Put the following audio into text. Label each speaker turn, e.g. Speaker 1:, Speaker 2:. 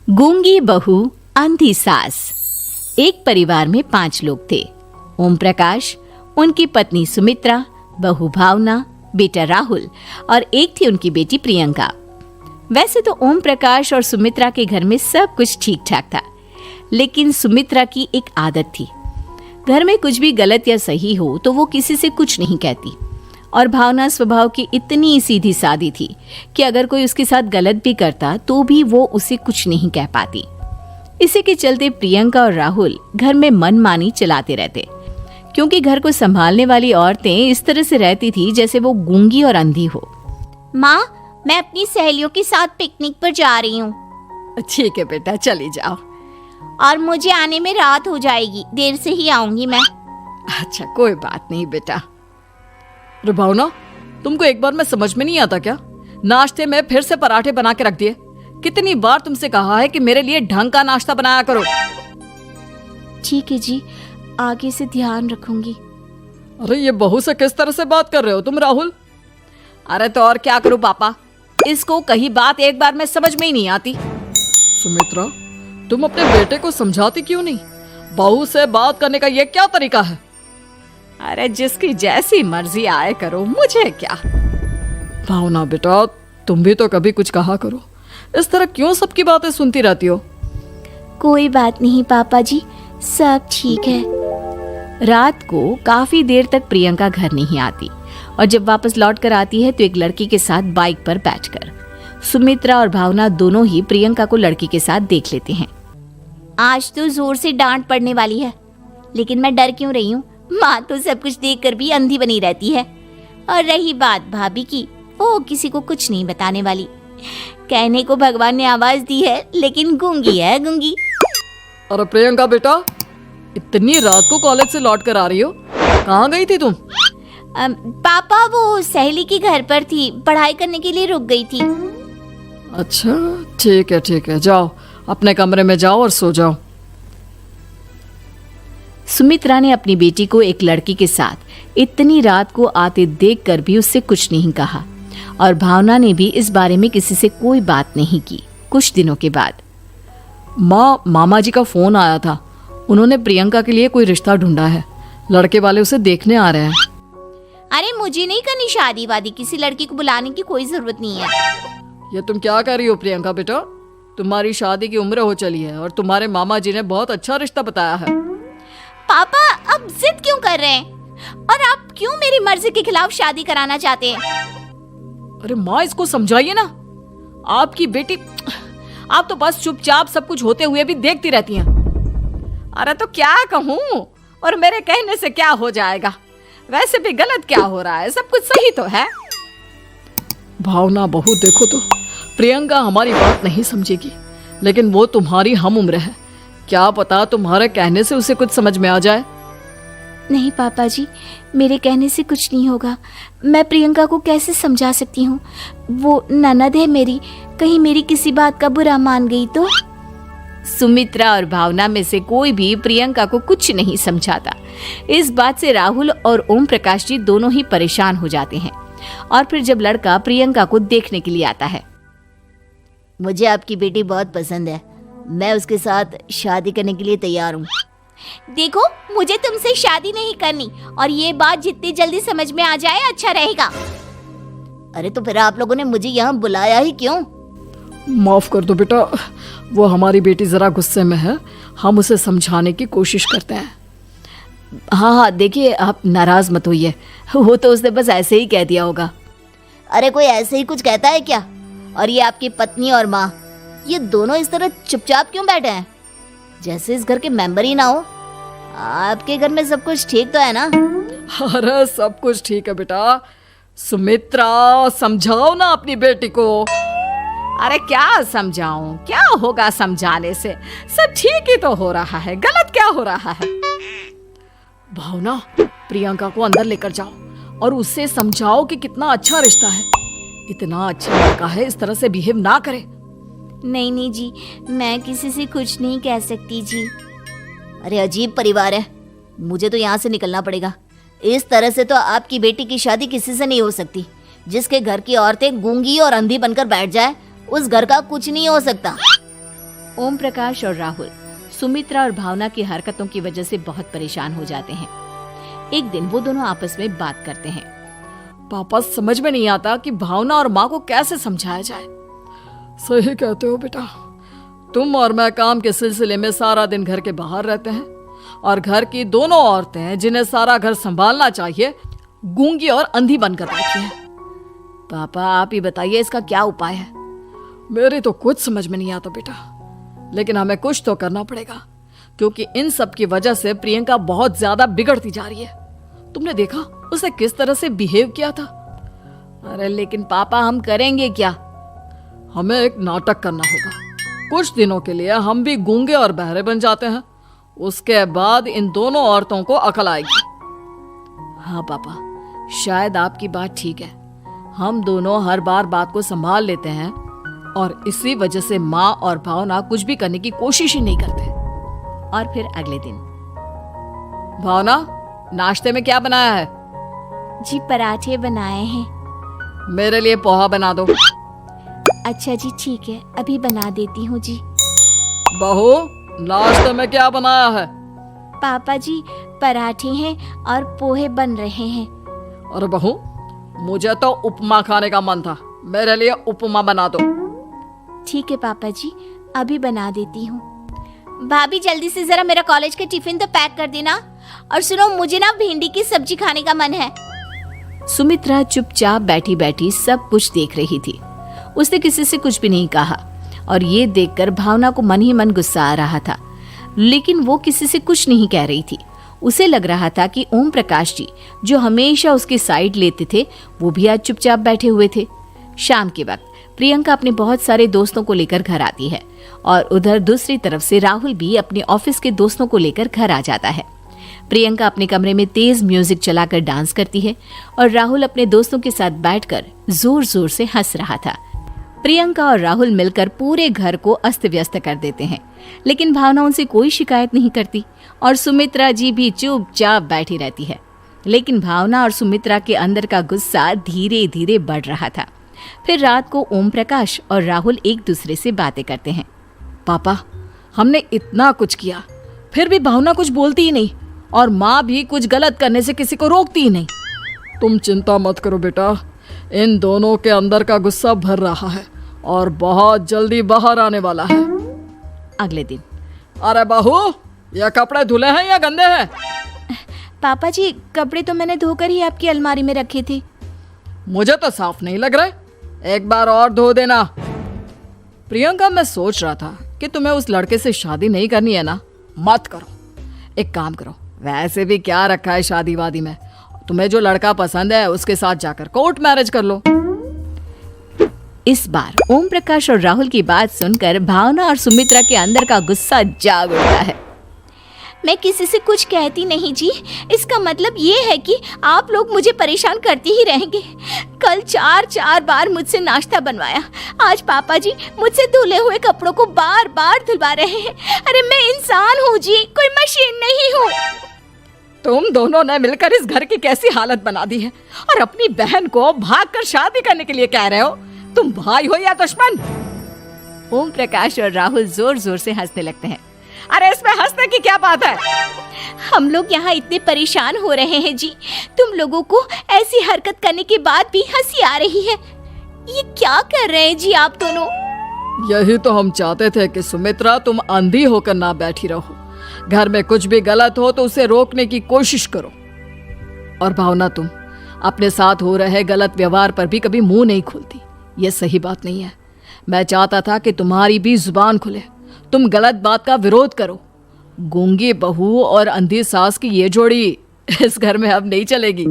Speaker 1: गूंगी बहू अंधी सास। एक परिवार में 5 लोग थे। ओम प्रकाश, उनकी पत्नी सुमित्रा, बहू भावना, बेटा राहुल और एक थी उनकी बेटी प्रियंका। वैसे तो ओम प्रकाश और सुमित्रा के घर में सब कुछ ठीक ठाक था, लेकिन सुमित्रा की एक आदत थी। घर में कुछ भी गलत या सही हो तो वो किसी से कुछ नहीं कहती, और भावना स्वभाव की इतनी सीधी सादी थी कि अगर कोई उसके साथ गलत भी करता तो भी वो उसे कुछ नहीं कह पाती। इसी के चलते प्रियंका और राहुल घर में मनमानी चलाते रहते, क्योंकि घर को संभालने वाली औरतें इस तरह से रहती थी जैसे वो गूंगी और अंधी हो।
Speaker 2: माँ, मैं अपनी सहेलियों के साथ पिकनिक पर जा रही हूँ।
Speaker 1: ठीक है बेटा, चली जाओ।
Speaker 2: और मुझे आने में रात हो जाएगी, देर से ही आऊंगी मैं।
Speaker 1: अच्छा, कोई बात नहीं बेटा।
Speaker 3: अरे भावना, तुमको एक बार में समझ में नहीं आता क्या? नाश्ते में फिर से पराठे बना के रख दिए। कितनी बार तुमसे कहा है कि मेरे लिए ढंग का नाश्ता बनाया करो।
Speaker 2: ठीक है जी, आगे से ध्यान रखूंगी।
Speaker 3: अरे ये बहू से किस तरह से बात कर रहे हो तुम राहुल?
Speaker 1: अरे तो और क्या करूं पापा, इसको कहीं बात एक बार में समझ में ही नहीं आती।
Speaker 3: सुमित्रा, तुम अपने बेटे को समझाती क्यों नहीं? बहू से बात करने का ये क्या तरीका है?
Speaker 1: अरे जिसकी जैसी मर्जी आए करो, मुझे क्या।
Speaker 3: भावना बेटा, तुम भी तो कभी कुछ कहा करो। इस तरह क्यों सबकी बातें सुनती रहती हो?
Speaker 2: कोई बात नहीं पापा जी, सब ठीक है।
Speaker 1: रात को काफी देर तक प्रियंका घर नहीं आती, और जब वापस लौट कर आती है तो एक लड़की के साथ बाइक पर बैठकर। सुमित्रा और भावना दोनों ही प्रियंका को लड़की के साथ देख लेते हैं।
Speaker 2: आज तो जोर से डांट पड़ने वाली है, लेकिन मैं डर क्यों रही हूँ? माँ तो सब कुछ देखकर भी अंधी बनी रहती है। और रही बात भाभी की, वो किसी को कुछ नहीं बताने वाली। कहने को भगवान ने आवाज दी है, लेकिन गूंगी है गूंगी।
Speaker 3: अरे प्रियंका बेटा, इतनी रात को कॉलेज से लौट कर आ रही हो? कहाँ गई थी तुम?
Speaker 2: पापा, वो सहेली के घर पर थी, पढ़ाई करने के लिए रुक गई थी।
Speaker 3: अच्छा, ठीक है, जाओ अपने कमरे में जाओ और सो जाओ।
Speaker 1: सुमित्रा ने अपनी बेटी को एक लड़की के साथ इतनी रात को आते देखकर भी उससे कुछ नहीं कहा, और भावना ने भी इस बारे में किसी से कोई बात नहीं की। कुछ दिनों के बाद
Speaker 3: मामा जी का फोन आया था। उन्होंने प्रियंका के लिए कोई रिश्ता ढूंढा है। लड़के वाले उसे देखने आ रहे हैं।
Speaker 2: अरे मुझे नहीं करनी शादी वादी, किसी लड़की को बुलाने की कोई जरूरत नहीं है।
Speaker 3: ये तुम क्या कर रही हो प्रियंका बेटा? तुम्हारी शादी की उम्र हो चली है और तुम्हारे मामा जी ने बहुत अच्छा रिश्ता बताया है।
Speaker 2: पापा, अब जिद क्यों कर रहे हैं? और आप क्यों मेरी मर्जी के खिलाफ शादी कराना चाहते हैं?
Speaker 3: अरे माँ, इसको समझाइए ना। आपकी बेटी, आप तो बस चुपचाप सब कुछ होते हुए भी देखती रहती हैं।
Speaker 1: अरे तो क्या कहूँ, और मेरे कहने से क्या हो जाएगा? वैसे भी गलत क्या हो रहा है, सब कुछ सही तो है।
Speaker 3: भावना बहू, देखो तो प्रियंका हमारी बात नहीं समझेगी, लेकिन वो तुम्हारी हम उम्र है। क्या पता तुम्हारे कहने से उसे कुछ समझ में आ जाए।
Speaker 2: नहीं पापा जी, मेरे कहने से कुछ नहीं होगा। मैं प्रियंका को कैसे समझा सकती हूँ? वो ननद है मेरी, कहीं मेरी किसी बात का बुरा मान गई तो?
Speaker 1: सुमित्रा और भावना में से कोई भी प्रियंका को कुछ नहीं समझाता। इस बात से राहुल और ओम प्रकाश जी दोनों ही परेशान हो जाते हैं। और फिर जब लड़का प्रियंका को देखने के लिए आता है,
Speaker 2: मुझे आपकी बेटी बहुत पसंद है, मैं उसके साथ शादी करने के लिए तैयार हूँ। देखो, मुझे तुमसे शादी नहीं करनी, और ये बात जितनी जल्दी समझ में आ जाए अच्छा रहेगा। अरे तो फिर आप लोगों ने मुझे यहाँ बुलाया ही क्यों?
Speaker 3: माफ कर दो बेटा, वो हमारी बेटी जरा गुस्से में है। हम उसे समझाने की कोशिश करते हैं।
Speaker 1: हाँ, देखिए आप नाराज मत होइए, वो तो उसने बस ऐसे ही कह दिया होगा।
Speaker 2: अरे कोई ऐसे ही कुछ कहता है क्या? और ये आपकी पत्नी और माँ, ये दोनों इस तरह चुपचाप क्यों बैठे हैं, जैसे इस घर के मेंबर ही ना हो? आपके घर में सब कुछ ठीक तो है ना?
Speaker 3: अरे सब कुछ ठीक है बेटा। सुमित्रा, समझाओ ना अपनी बेटी को।
Speaker 1: अरे क्या समझाऊं, क्या होगा समझाने से? सब ठीक ही तो हो रहा है, गलत क्या हो रहा है?
Speaker 3: भावना, प्रियंका को अंदर लेकर जाओ और उससे समझाओ कि कितना अच्छा रिश्ता है। इतना अच्छा लड़का है, इस तरह से बिहेव ना करे।
Speaker 2: नहीं जी, मैं किसी से कुछ नहीं कह सकती जी। अरे अजीब परिवार है, मुझे तो यहाँ से निकलना पड़ेगा। इस तरह से तो आपकी बेटी की शादी किसी से नहीं हो सकती। जिसके घर की औरतें गूंगी और अंधी बनकर बैठ जाए, उस घर का कुछ नहीं हो सकता।
Speaker 1: ओम प्रकाश और राहुल सुमित्रा और भावना की हरकतों की वजह से बहुत परेशान हो जाते हैं। एक दिन वो दोनों आपस में बात करते हैं।
Speaker 3: पापा, समझ में नहीं आता कि भावना और माँ को कैसे समझाया जाए। सही कहते हो बेटा, तुम और मैं काम के सिलसिले में सारा दिन घर के बाहर रहते हैं और घर की दोनों औरतें जिन्हें सारा घर संभालना चाहिए गूंगी और अंधी बनकर बैठी हैं।
Speaker 1: पापा, आप ही बताइए इसका क्या उपाय है।
Speaker 3: मेरी तो कुछ समझ में नहीं आता बेटा, लेकिन हमें कुछ तो करना पड़ेगा क्योंकि इन सब की वजह से प्रियंका बहुत ज्यादा बिगड़ती जा रही है। तुमने देखा उसे किस तरह से बिहेव किया था।
Speaker 1: अरे लेकिन पापा, हम करेंगे क्या?
Speaker 3: हमें एक नाटक करना होगा। कुछ दिनों के लिए हम भी गूंगे और बहरे बन जाते हैं, उसके बाद इन दोनों औरतों को अकल आएगी।
Speaker 1: हाँ पापा, शायद आपकी बात ठीक है। हम दोनों हर बार बात को संभाल लेते हैं और इसी वजह से माँ और भावना कुछ भी करने की कोशिश ही नहीं करते। और फिर अगले दिन,
Speaker 3: भावना, नाश्ते में क्या बनाया है?
Speaker 2: जी पराठे बनाए हैं।
Speaker 3: मेरे लिए पोहा बना दो।
Speaker 2: अच्छा जी, ठीक है, अभी बना देती हूँ जी।
Speaker 3: बहू, नाश्ते में क्या बनाया है?
Speaker 2: पापा जी, पराठे हैं और पोहे बन रहे हैं।
Speaker 3: अरे बहू, मुझे तो उपमा खाने का मन था, मेरे लिए उपमा बना दो।
Speaker 2: ठीक है पापा जी, अभी बना देती हूँ। भाभी, जल्दी से जरा मेरा कॉलेज का टिफिन तो पैक कर देना। और सुनो, मुझे ना भिंडी की सब्जी खाने का मन है।
Speaker 1: सुमित्रा चुपचाप बैठी बैठी सब कुछ देख रही थी। उसने किसी से कुछ भी नहीं कहा और ये देखकर भावना को मन ही मन गुस्सा आ रहा था, लेकिन वो किसी से कुछ नहीं कह रही थी। उसे लग रहा था कि ओम प्रकाश जी, जो हमेशा उसकी साइड लेते थे, वो भी आज चुपचाप बैठे हुए थे। शाम के वक्त प्रियंका अपने बहुत सारे दोस्तों को लेकर घर आती है और उधर दूसरी तरफ से राहुल भी अपने ऑफिस के दोस्तों को लेकर घर आ जाता है। प्रियंका अपने कमरे में तेज म्यूजिक चलाकर डांस करती है और राहुल अपने दोस्तों के साथ बैठकर जोर जोर से हंस रहा था। प्रियंका और राहुल मिलकर पूरे घर को अस्त व्यस्त कर देते हैं, लेकिन भावना उनसे कोई शिकायत नहीं करती और सुमित्रा जी भी चुपचाप बैठी रहती है। लेकिन भावना और सुमित्रा के अंदर का गुस्सा धीरे धीरे बढ़ रहा था। फिर रात को ओम प्रकाश और राहुल एक दूसरे से बातें करते हैं।
Speaker 3: पापा, हमने इतना कुछ किया, फिर भी भावना कुछ बोलती ही नहीं और माँ भी कुछ गलत करने से किसी को रोकती ही नहीं। तुम चिंता मत करो बेटा, इन दोनों के अंदर का गुस्सा भर रहा है और बहुत जल्दी बाहर आने वाला है।
Speaker 1: अगले दिन,
Speaker 3: अरे बहू, ये कपड़े धुले हैं या गंदे हैं?
Speaker 2: पापा जी, कपड़े तो मैंने धोकर ही आपकी अलमारी में रखे थे।
Speaker 3: मुझे तो साफ नहीं लग रहा, एक बार और धो देना। प्रियंका, मैं सोच रहा था कि तुम्हें उस लड़के से शादी नहीं करनी है ना, मत करो। एक काम करो, वैसे भी क्या रखा है शादी वादी में, तुम्हें जो लड़का पसंद है उसके साथ जाकर कोर्ट मैरिज कर लो।
Speaker 1: इस बार ओम प्रकाश और राहुल की बात सुनकर भावना और सुमित्रा के अंदर का गुस्सा जाग उठता है।
Speaker 2: मैं किसी से कुछ कहती नहीं जी, इसका मतलब ये है कि आप लोग मुझे परेशान करते ही रहेंगे। कल 4 बार मुझसे नाश्ता बनवाया, आज पापा जी मुझसे धुले हुए कपड़ों को बार बार धुलवा रहे हैं। अरे मैं इंसान हूँ जी, कोई मशीन नहीं हूँ।
Speaker 3: तुम दोनों ने मिलकर इस घर की कैसी हालत बना दी है और अपनी बहन को भागकर शादी करने के लिए कह रहे हो। तुम भाई हो या दुश्मन?
Speaker 1: ओम प्रकाश और राहुल जोर जोर से हंसने लगते हैं।
Speaker 3: अरे इसमें हंसने की क्या बात है?
Speaker 2: हम लोग यहाँ इतने परेशान हो रहे हैं जी, तुम लोगों को ऐसी हरकत करने के बाद भी हंसी आ रही है। ये क्या कर रहे हैं जी आप दोनों?
Speaker 3: यही तो हम चाहते थे कि सुमित्रा, तुम अंधी होकर ना बैठी रहो। घर में कुछ भी गलत हो तो उसे रोकने की कोशिश करो। और भावना, तुम अपने साथ हो रहे गलत व्यवहार पर भी कभी मुंह नहीं खोलती। ये सही बात नहीं है। मैं चाहता था कि तुम्हारी भी जुबान खुले, तुम गलत बात का विरोध करो। गूंगी बहू और अंधी सास की ये जोड़ी इस घर में अब नहीं चलेगी।